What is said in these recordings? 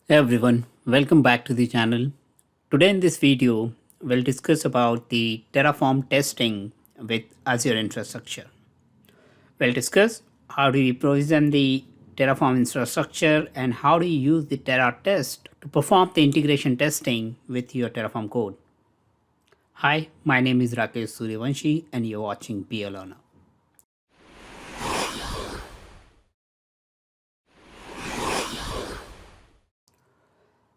Hey everyone, welcome back to the channel. Today in this video, we'll discuss about the Terraform testing with Azure infrastructure. We'll discuss how do you provision the Terraform infrastructure and how do you use the terratest to perform the integration testing with your Terraform code. Hi, my name is Rakesh Suryavanshi and you're watching Be a Learner.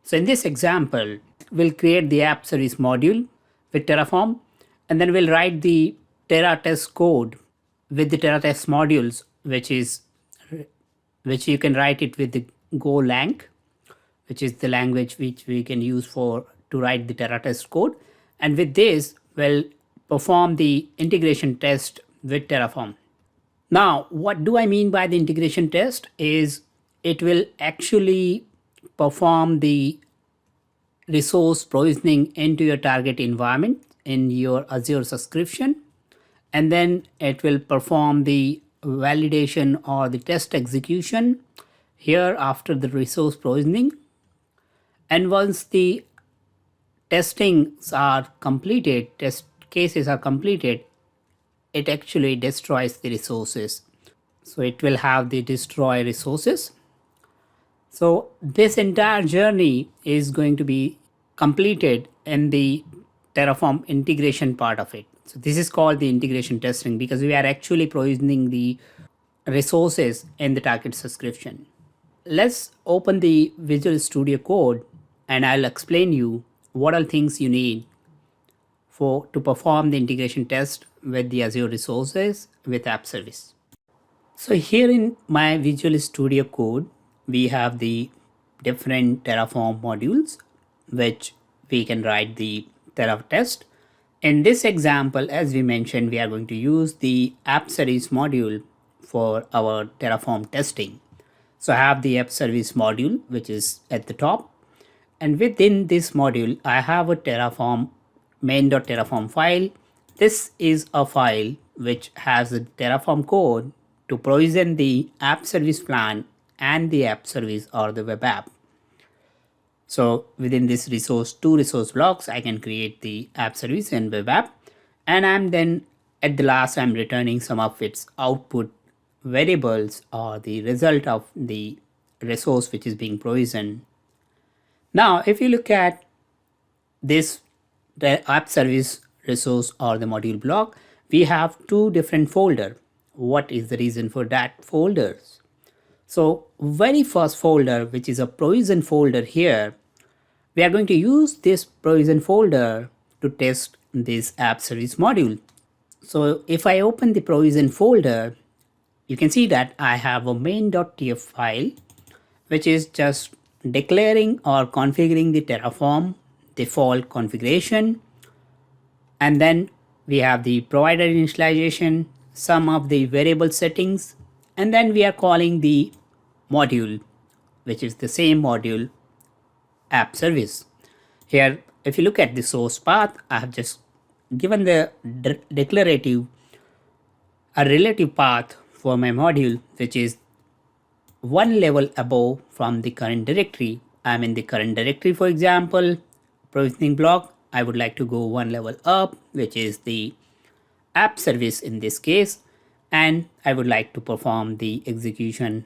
So in this example, we'll create the app service module with Terraform, and then we'll write the terratest code with the terratest modules, which you can write it with the golang, which is the language which we can use for to write the terratest code. And with this, we'll perform the integration test with Terraform. Now, what do I mean by the integration test is it will actually perform the resource provisioning into your target environment in your Azure subscription, and then it will perform the validation or the test execution here after the resource provisioning. And once the testings are completed, test cases are completed, it actually destroys the resources. So it will have the destroy resources. So this entire journey is going to be completed in the Terraform integration part of it. So this is called the integration testing because we are actually provisioning the resources in the target subscription. Let's open the Visual Studio Code and I'll explain you what are things you need to perform the integration test with the Azure resources with app service. So here in my Visual Studio Code, we have the different Terraform modules which we can write the terratest. In this example, as we mentioned, we are going to use the app service module for our Terraform testing. So I have the app service module, which is at the top. And within this module, I have a Terraform main.terraform file. This is a file which has a Terraform code to provision the app service plan and the app service or the web app. So within this two resource blocks, I can create the app service and web app. And I'm then at the last, I'm returning some of its output variables or the result of the resource which is being provisioned. Now, if you look at this the app service resource or the module block, we have two different folders. What is the reason for that folders? So very first folder, which is a provision folder here, we are going to use this provision folder to test this app service module. So if I open the provision folder, you can see that I have a main.tf file, which is just declaring or configuring the Terraform default configuration. And then we have the provider initialization, some of the variable settings, and then we are calling the module, which is the same module app service. Here, if you look at the source path, I have just given the declarative, a relative path for my module, which is one level above from the current directory. I'm in the current directory, for example, provisioning block. I would like to go one level up, which is the app service in this case, and I would like to perform the execution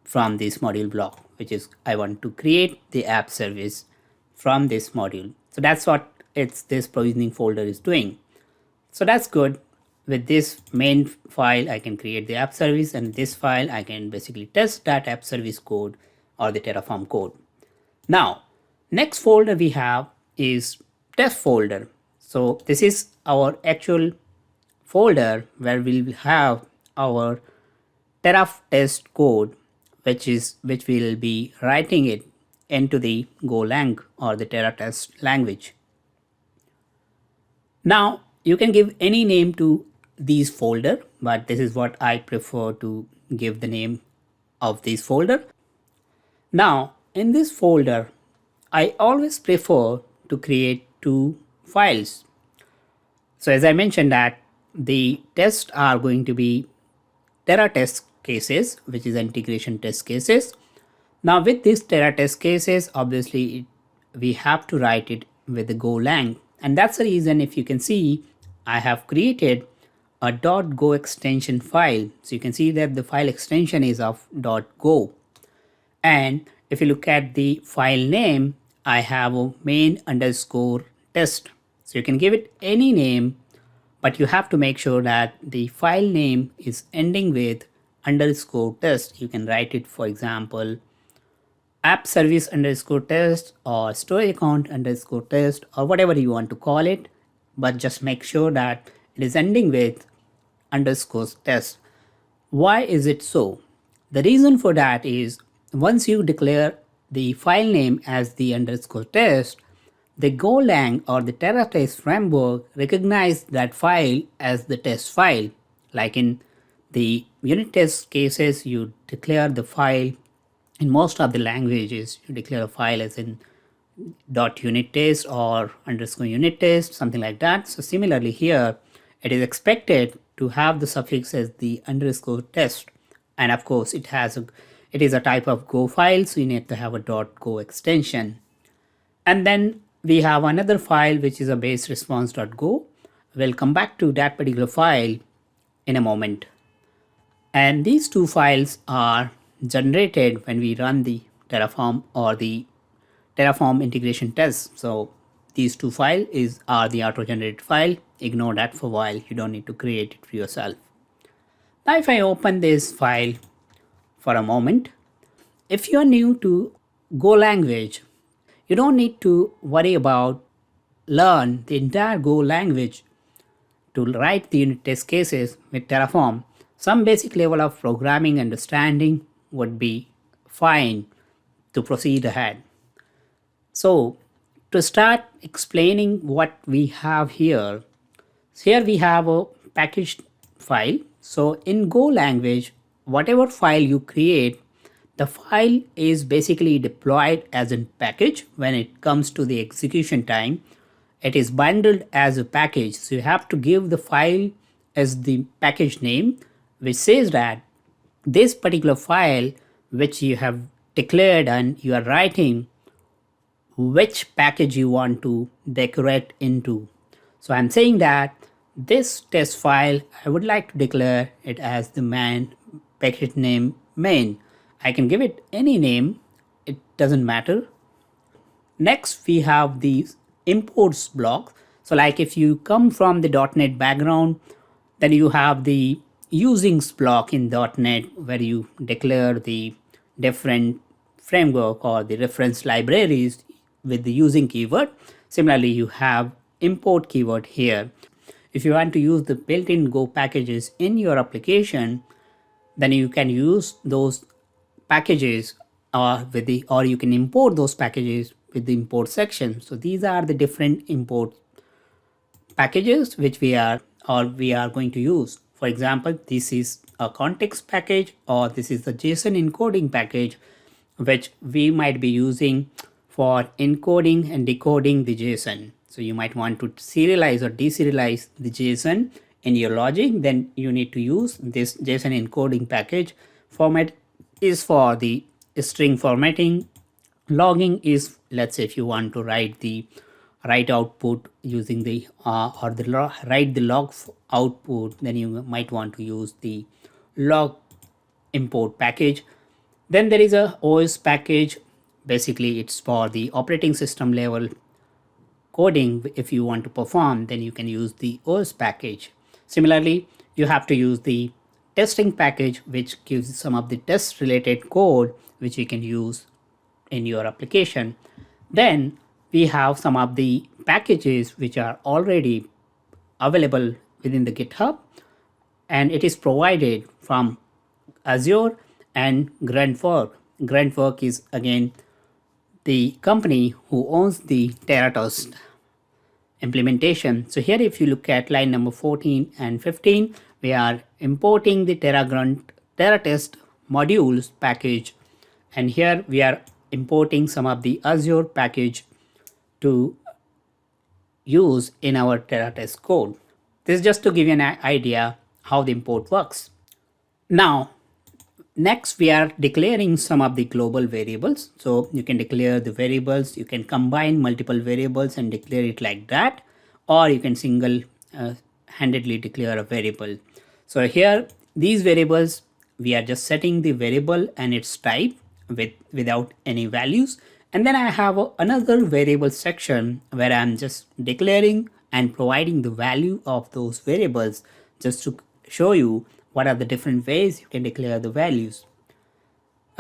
from this module block, which is I want to create the app service from this module. So that's what this provisioning folder is doing. So that's good. With this main file, I can create the app service, and this file I can basically test that app service code or the Terraform code. Now, next folder we have is test folder. So this is our actual folder where we'll have our terratest code, which we'll be writing it into the golang or the terratest language. Now you can give any name to these folder, but this is what I prefer to give the name of this folder. Now in this folder, I always prefer to create two files. So as I mentioned that the tests are going to be terratest cases, which is integration test cases. Now with these terratest cases, obviously we have to write it with the golang. And that's the reason, if you can see, I have created a .go extension file. So you can see that the file extension is of .go. And if you look at the file name, I have a main underscore test. So you can give it any name, but you have to make sure that the file name is ending with underscore test. You can write it, for example, app service underscore test or storage account underscore test or whatever you want to call it, but just make sure that it is ending with underscore test. Why is it so? The reason for that is, once you declare the file name as the underscore test, the Golang or the terratest framework recognize that file as the test file. Like in the unit test cases, you declare the file. In most of the languages, you declare a file as in .unit test or underscore unit test, something like that. So similarly here, it is expected to have the suffix as the underscore test. And of course, it is a type of Go file, so you need to have a .go extension. And then we have another file which is a base response.go. We'll come back to that particular file in a moment. And these two files are generated when we run the Terraform or the Terraform integration test. So these two files are the auto-generated file. Ignore that for a while. You don't need to create it for yourself. Now if I open this file for a moment, if you're new to Go language, you don't need to worry about learn the entire Go language to write the unit test cases with Terraform. Some basic level of programming understanding would be fine to proceed ahead. So to start explaining what we have here, here we have a packaged file. So in Go language, whatever file you create, the file is basically deployed as a package. When it comes to the execution time, it is bundled as a package. So you have to give the file as the package name, which says that this particular file which you have declared and you are writing which package you want to decorate into. So I'm saying that this test file, I would like to declare it as the main package name main. I can give it any name, it doesn't matter. Next, we have the imports block. So like if you come from the .NET background, then you have the usings block in .NET where you declare the different framework or the reference libraries with the using keyword. Similarly, you have import keyword here. If you want to use the built-in Go packages in your application, then you can use those packages or you can import those packages with the import section. So these are the different import packages which we are going to use. For example, this is a context package or this is the JSON encoding package which we might be using for encoding and decoding the JSON. So you might want to serialize or deserialize the JSON in your logic, then you need to use this JSON encoding package. Format is for the string formatting. Logging is, let's say if you want to write the write output using the write the log output, then you might want to use the log import package. Then there is a OS package. Basically it's for the operating system level coding. If you want to perform, then you can use the OS package. Similarly, you have to use the testing package, which gives some of the test related code which you can use in your application. Then we have some of the packages which are already available within the GitHub, and it is provided from Azure and Gruntwork. Gruntwork is again the company who owns the terratest implementation. So here if you look at line number 14 and 15, we are importing the terratest modules package, and here we are importing some of the Azure package to use in our terratest code. This is just to give you an idea how the import works. Now Next, we are declaring some of the global variables. So you can declare the variables, you can combine multiple variables and declare it like that, or you can single handedly declare a variable. So here, these variables, we are just setting the variable and its type without any values. And then I have another variable section where I'm just declaring and providing the value of those variables, just to show you what are the different ways you can declare the values.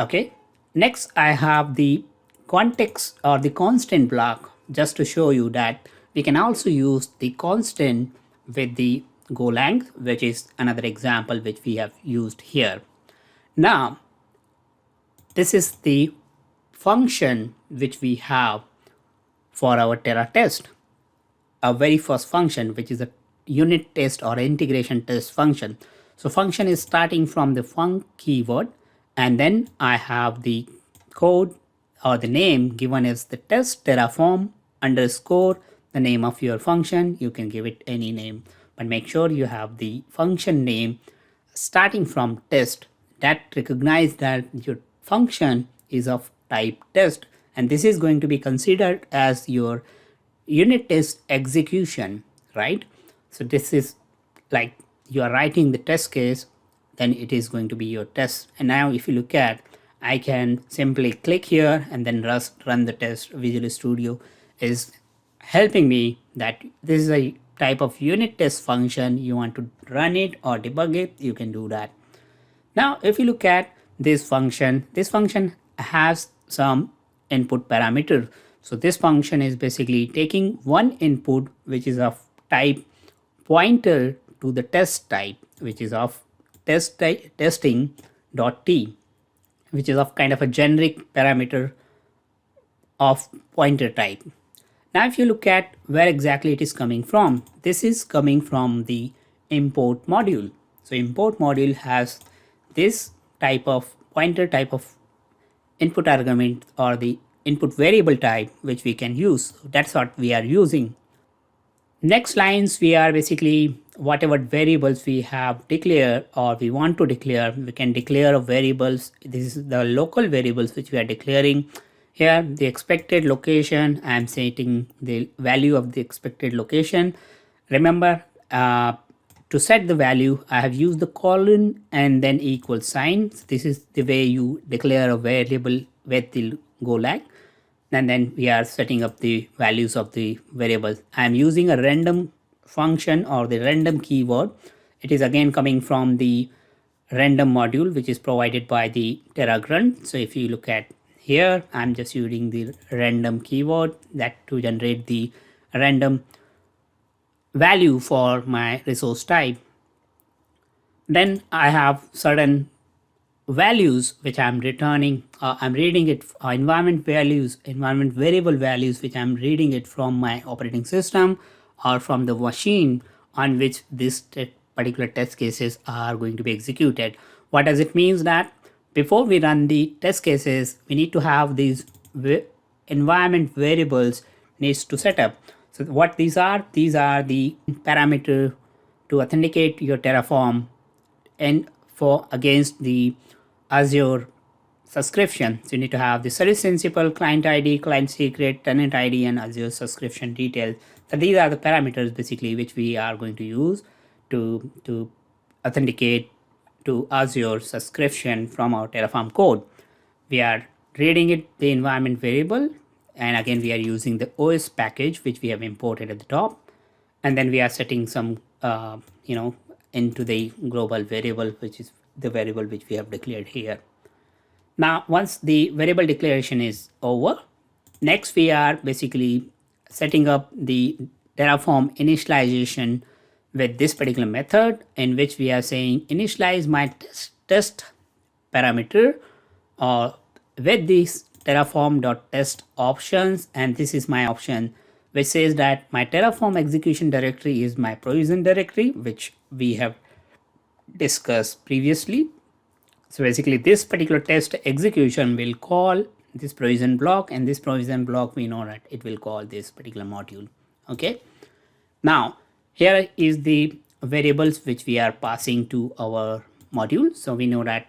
Okay, next I have the context or the constant block, just to show you that we can also use the constant with the golang, which is another example which we have used here. Now, this is the function which we have for our terratest, our very first function, which is a unit test or integration test function. So function is starting from the func keyword, and then I have the code or the name given as the test terraform underscore the name of your function. You can give it any name, but make sure you have the function name starting from test that recognize that your function is of type test, and this is going to be considered as your unit test execution, right? So this is like you are writing the test case, then it is going to be your test. And now if you look at, I can simply click here and then run the test. Visual Studio is helping me that this is a type of unit test function. You want to run it or debug it, you can do that. Now, if you look at this function has some input parameter. So this function is basically taking one input, which is of type pointer to the test type, which is of testing.t, which is of kind of a generic parameter of pointer type. Now, if you look at where exactly it is coming from, this is coming from the import module. So import module has this type of pointer type of input argument or the input variable type, which we can use. That's what we are using. Next lines, we are basically whatever variables we have declared or we want to declare, we can declare variables. This is the local variables which we are declaring. Here, the expected location, I am setting the value of the expected location. Remember, to set the value, I have used the colon and then equal sign. So this is the way you declare a variable with the golang. And then we are setting up the values of the variables. I am using a random function or the random keyword. It is again coming from the random module, which is provided by the terragrunt. So if you look at here, I'm just using the random keyword that to generate the random value for my resource type. Then I have certain values which I'm returning. I'm reading it, environment values, environment variable values, which I'm reading it from my operating system or from the machine on which this particular test cases are going to be executed. What does it mean? That before we run the test cases, we need to have these environment variables needs to set up. So what these are the parameter to authenticate your Terraform and for against the Azure subscription. So you need to have the service principal, client ID, client secret, tenant ID, and Azure subscription details. So these are the parameters basically which we are going to use to authenticate to Azure subscription from our Terraform code. We are reading it the environment variable, and again we are using the OS package which we have imported at the top, and then we are setting some into the global variable, which is the variable which we have declared here. Now, once the variable declaration is over, next we are basically setting up the Terraform initialization with this particular method, in which we are saying initialize my test parameter with this terraform.test options, and this is my option which says that my Terraform execution directory is my provision directory, which we have discussed previously. So basically this particular test execution will call this provision block, and this provision block we know that it will call this particular module. Okay, now here is the variables which we are passing to our module. So we know that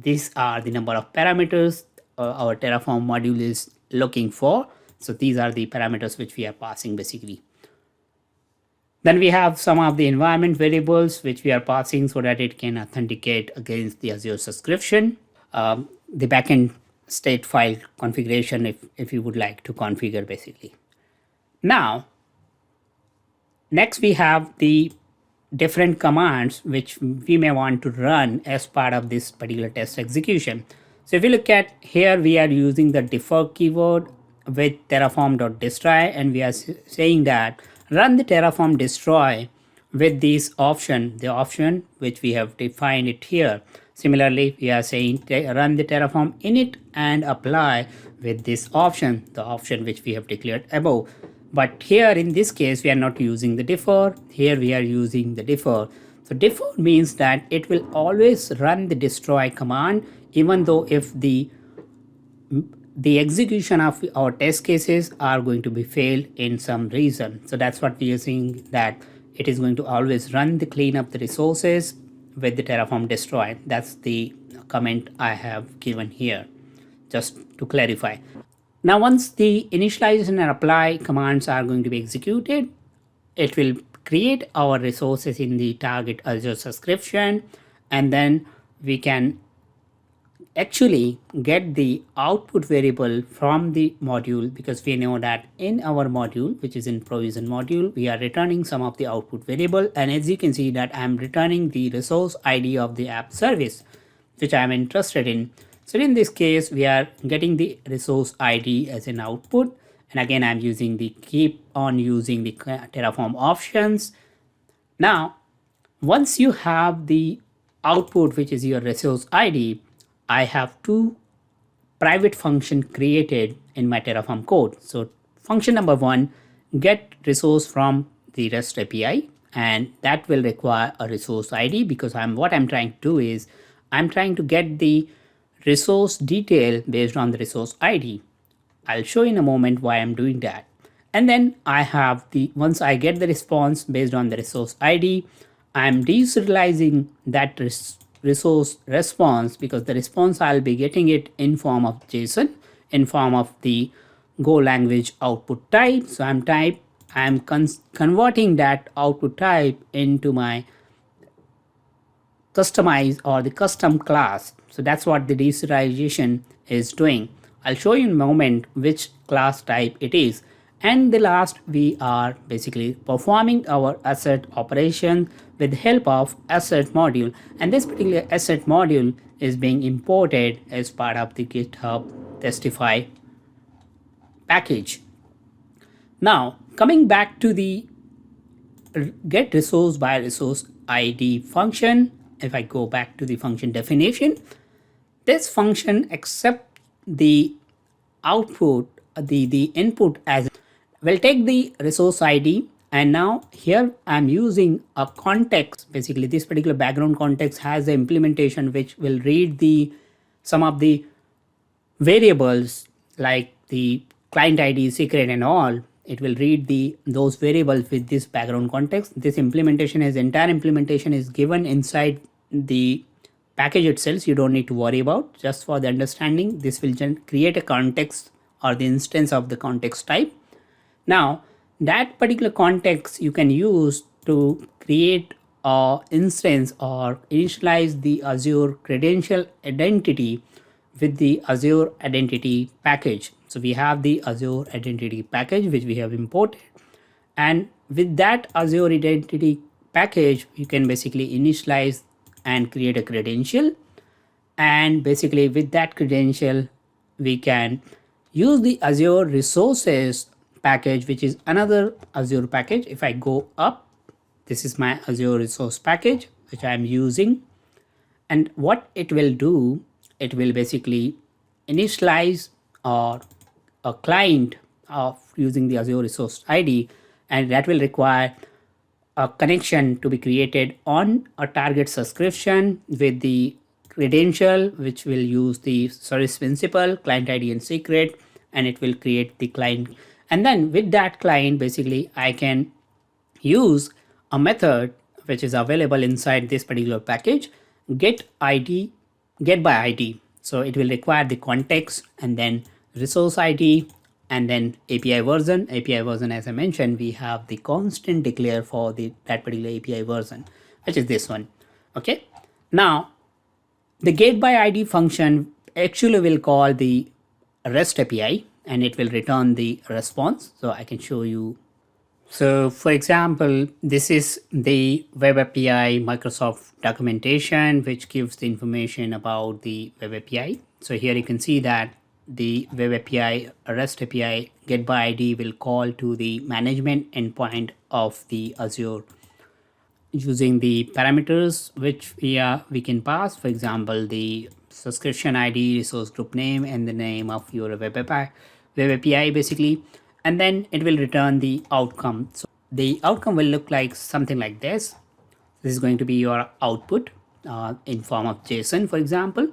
these are the number of parameters our Terraform module is looking for. So these are the parameters which we are passing basically. Then we have some of the environment variables which we are passing so that it can authenticate against the Azure subscription. The backend state file configuration if you would like to configure basically. Now, next we have the different commands which we may want to run as part of this particular test execution. So if you look at here, we are using the defer keyword with terraform.destroy, and we are saying that run the terraform destroy with this option, the option which we have defined it here. Similarly, we are saying run the terraform init and apply with this option, the option which we have declared above. But here in this case, we are not using the defer. Here we are using the defer. So defer means that it will always run the destroy command, even though if the execution of our test cases are going to be failed in some reason. So that's what we are saying, that it is going to always run the clean up the resources with the terraform destroy. That's the comment I have given here, just to clarify. Now, once the initialization and apply commands are going to be executed, it will create our resources in the target Azure subscription, and then we can actually get the output variable from the module, because we know that in our module, which is in provision module, we are returning some of the output variable. And as you can see that I'm returning the resource ID of the app service, which I'm interested in. So in this case, we are getting the resource ID as an output. And again, I'm keep on using the Terraform options. Now, once you have the output, which is your resource ID, I have two private function created in my Terraform code. So function number one, get resource from the REST API, and that will require a resource ID, because what I'm trying to do is I'm trying to get the resource detail based on the resource ID. I'll show in a moment why I'm doing that. And then I have once I get the response based on the resource ID, I'm deserializing that resource response, because the response I'll be getting it in form of JSON, in form of the Go language output type. So I'm converting that output type into my customize or the custom class. So that's what the deserialization is doing. I'll show you in a moment which class type it is. And the last, we are basically performing our asset operation with the help of asset module. And this particular asset module is being imported as part of the GitHub Testify package. Now, coming back to the get resource by resource ID function, if I go back to the function definition, this function accepts the output, the input as will take the resource ID. And now here I'm using a context. Basically, this particular background context has the implementation which will read some of the variables like the client ID, secret, and all. It will read those variables with this background context. This entire implementation is given inside the package itself. You don't need to worry about. Just for the understanding, this will create a context or the instance of the context type. Now, that particular context you can use to create an instance or initialize the Azure credential identity with the Azure identity package. So we have the Azure identity package which we have imported, and with that Azure identity package you can basically initialize and create a credential, and basically with that credential we can use the Azure resources package, which is another Azure package. If I go up, this is my Azure resource package which I am using, and what it will do, it will basically initialize or a client of using the Azure resource ID, and that will require a connection to be created on a target subscription with the credential, which will use the service principal, client ID, and secret, and it will create the client. And then with that client, basically I can use a method which is available inside this particular package, get ID get by ID. So it will require the context and then resource ID and then API version. API version, as I mentioned, we have the constant declare for that particular API version, which is this one. Okay. Now, the get by ID function actually will call the REST API and it will return the response. So I can show you. So for example, this is the Web API Microsoft documentation, which gives the information about the Web API. So here you can see that the Web API REST API get by ID will call to the management endpoint of the Azure using the parameters which we can pass. For example, the subscription ID, resource group name, and the name of your web API basically, and then it will return the outcome. So the outcome will look like something like this. This is going to be your output in form of JSON, for example.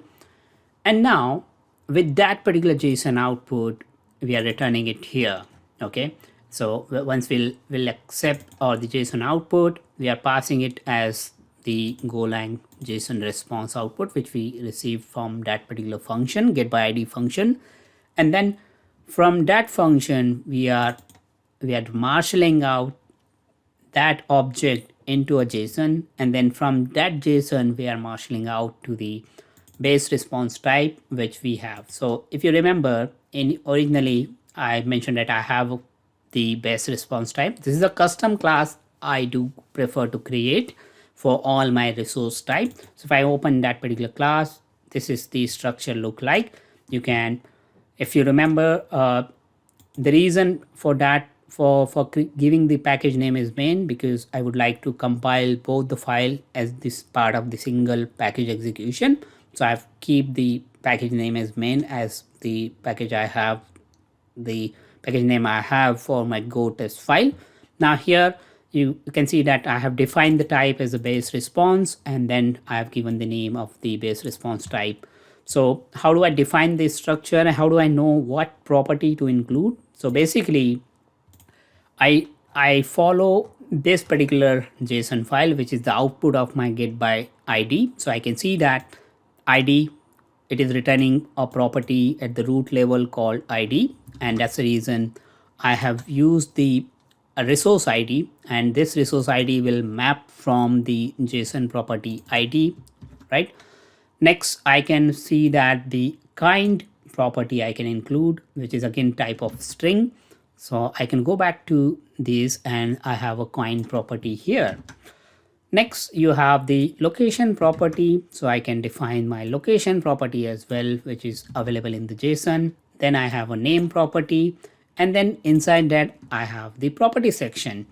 And now with that particular JSON output, we are returning it here. Okay. So once we'll accept or the JSON output, we are passing it as the golang JSON response output, which we received from that particular function, get by ID function. And then from that function, we are marshalling out that object into a JSON, and then from that JSON we are marshalling out to the base response type which we have. So if you remember, in originally I mentioned that I have the base response type. This is a custom class I do prefer to create for all my resource type. So if I open that particular class, this is the structure look like. You can, if you remember, the reason for that for giving the package name is main, because I would like to compile both the file as this part of the single package execution. So I've keep the package name as main as the package I have, the package name I have for my go test file. Now here you can see that I have defined the type as a base response, and then I have given the name of the base response type. So how do I define this structure and how do I know what property to include? So basically I follow this particular JSON file, which is the output of my get by ID. So I can see that ID, it is returning a property at the root level called ID, and that's the reason I have used the resource ID, and this resource ID will map from the JSON property ID, right? Next, I can see that the kind property I can include, which is again type of string. So I can go back to this and I have a kind property here. Next, you have the location property. So I can define my location property as well, which is available in the JSON. Then I have a name property, and then inside that I have the property section.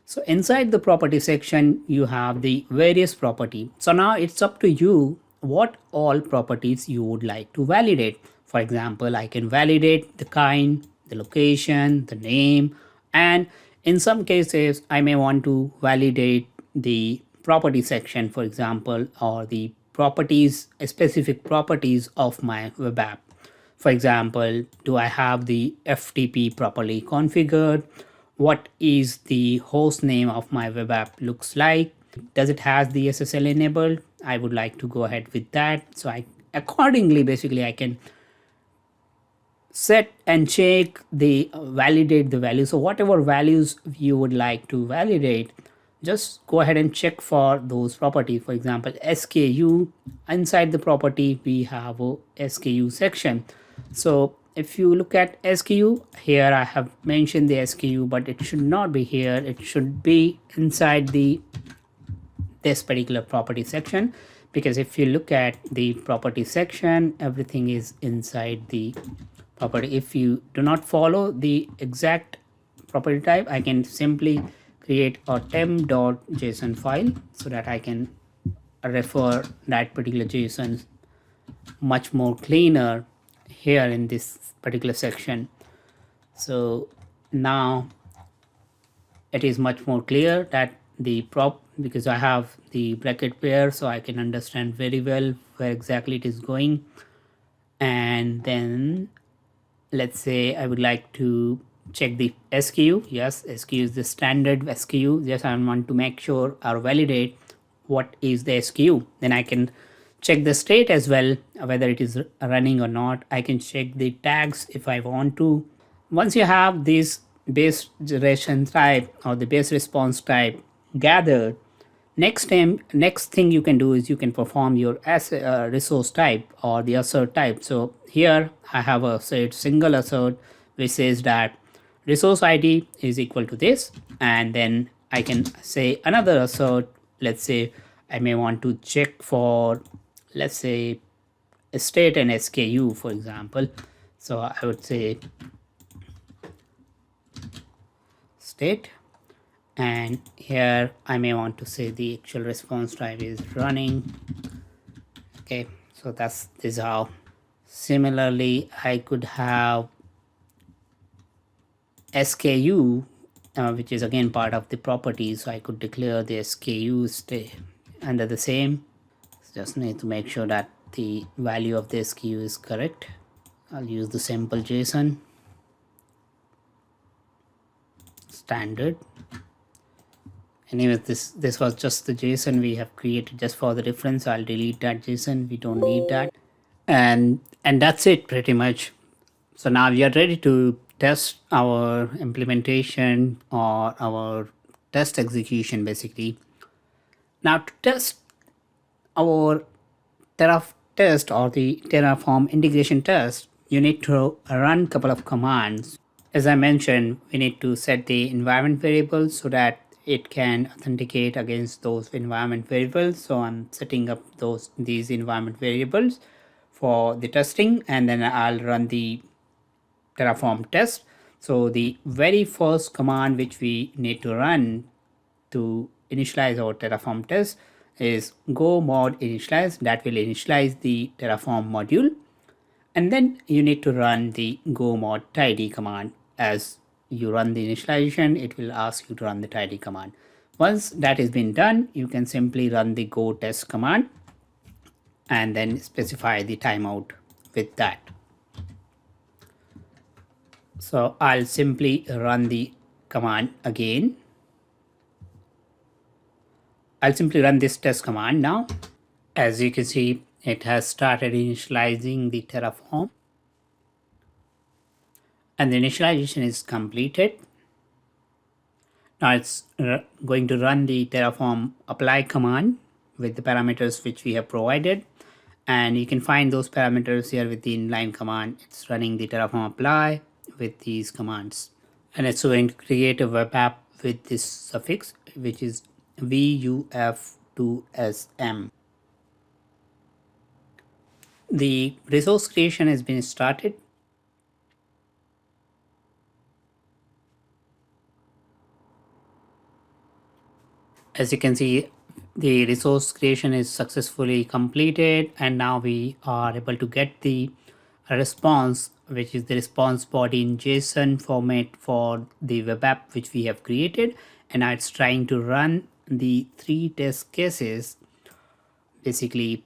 So inside the property section, you have the various property. So now it's up to you what all properties you would like to validate. For example, I can validate the kind, the location, the name, and in some cases I may want to validate the property section, for example, or the properties, specific properties of my web app. For example, do I have the FTP properly configured? What is the host name of my web app looks like? Does it has the SSL enabled? I would like to go ahead with that. So I accordingly, basically I can set and check the validate the value. So whatever values you would like to validate, just go ahead and check for those properties. For example, SKU, inside the property we have a SKU section. So if you look at SKU here, I have mentioned the SKU, but it should not be here. It should be inside this particular property section, because if you look at the property section, everything is inside the property. If you do not follow the exact property type, I can simply create a temp.json file so that I can refer that particular JSON much more cleaner here in this particular section. So now it is much more clear that the prop, because I have the bracket pair, so I can understand very well where exactly it is going. And then let's say I would like to check the SKU. Yes, SKU is the standard SKU. Yes, I want to make sure or validate what is the SKU. Then I can check the state as well, whether it is running or not. I can check the tags if I want to. Once you have this base duration type or the base response type gathered, next thing you can do is you can perform your resource type or the assert type. So here I have a single assert which says that resource id is equal to this, and then I can say another assert. Let's say I may want to check for, let's say, state and SKU, for example. So I would say state, and here I may want to say the actual response type is running. Okay, so this is how. Similarly, I could have SKU, which is again part of the property, so I could declare the SKU stay under the same. Just need to make sure that the value of the SKU is correct. I'll use the sample JSON standard. Anyways, this was just the JSON we have created just for the reference. I'll delete that JSON. We don't need that. And that's it pretty much. So now we are ready to test our implementation or our test execution basically. Now to test our test or the Terraform integration test, you need to run a couple of commands. As I mentioned, we need to set the environment variables so that it can authenticate against those environment variables. So I'm setting up these environment variables for the testing, and then I'll run the Terraform test. So the very first command which we need to run to initialize our Terraform test is go mod initialize. That will initialize the Terraform module, and then you need to run the go mod tidy command. As you run the initialization, it will ask you to run the tidy command. Once that has been done, you can simply run the go test command and then specify the timeout with that. So I'll simply run the command again. I'll simply run this test command now. As you can see, it has started initializing the Terraform, and the initialization is completed. Now it's going to run the Terraform apply command with the parameters which we have provided, and you can find those parameters here with the inline command. It's running the Terraform apply with these commands, and it's going to create a web app with this suffix which is VUF2SM. The resource creation has been started. As you can see, the resource creation is successfully completed, and now we are able to get the response, which is the response body in JSON format for the web app which we have created. And now it's trying to run the 3 test cases basically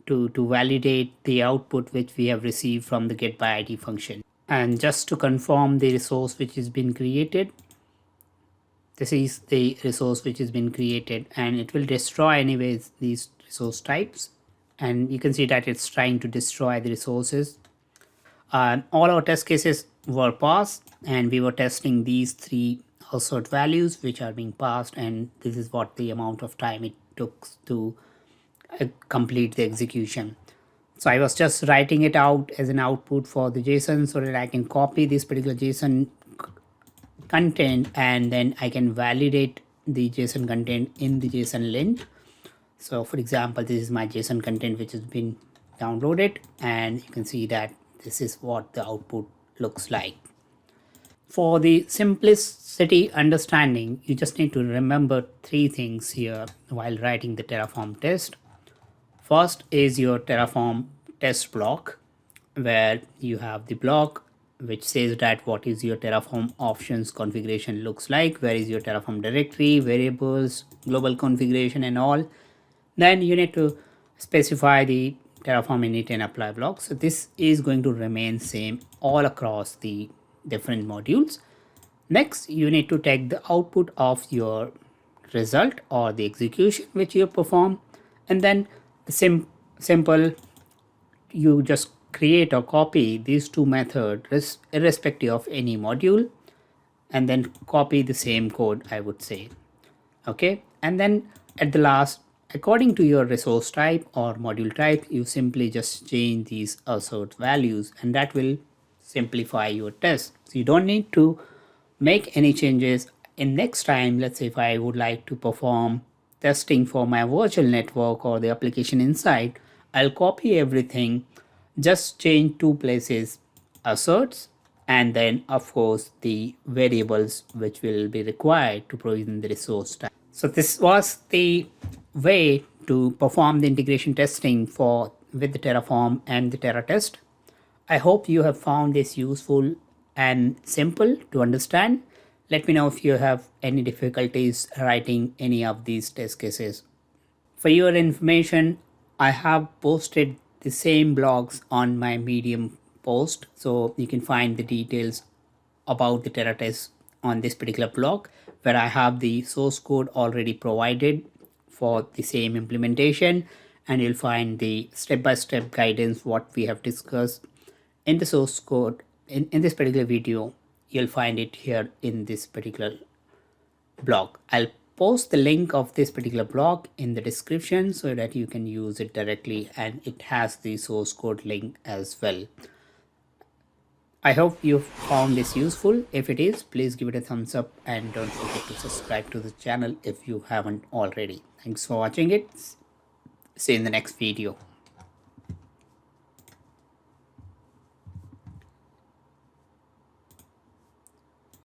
to validate the output which we have received from the getById function. And just to confirm the resource which has been created, this is the resource which has been created, and it will destroy anyways these resource types. And you can see that it's trying to destroy the resources. All our test cases were passed, and we were testing these 3 assert values which are being passed, and this is what the amount of time it took to complete the execution. So I was just writing it out as an output for the JSON so that I can copy this particular JSON content, and then I can validate the JSON content in the JSON lint. So for example, this is my JSON content which has been downloaded, and you can see that this is what the output looks like. For the simplicity understanding, you just need to remember 3 things here while writing the Terraform test. First is your Terraform test block, where you have the block which says that what is your Terraform options configuration looks like, where is your Terraform directory, variables, global configuration and all. Then you need to specify the Terraform init and apply block. So this is going to remain same all across the different modules. Next, you need to take the output of your result or the execution which you perform, and then simple. You just create or copy these two methods irrespective of any module, and then copy the same code, I would say. Okay, and then at the last, according to your resource type or module type, you simply just change these assert values, and that will simplify your test. So you don't need to make any changes. In next time, let's say if I would like to perform testing for my virtual network or the application inside, I'll copy everything, just change two places, asserts, and then of course the variables which will be required to provision the resource type. So this was the way to perform the integration testing for with the Terraform and the terratest. I hope you have found this useful and simple to understand. Let me know if you have any difficulties writing any of these test cases. For your information, I have posted the same blogs on my Medium post, so you can find the details about the terratest on this particular blog, where I have the source code already provided for the same implementation, and you'll find the step-by-step guidance what we have discussed in the source code in this particular video. You'll find it here in this particular blog. I'll post the link of this particular blog in the description so that you can use it directly, and it has the source code link as well. I hope you found this useful. If it is, please give it a thumbs up and don't forget to subscribe to the channel if you haven't already. Thanks for watching it. See you in the next video.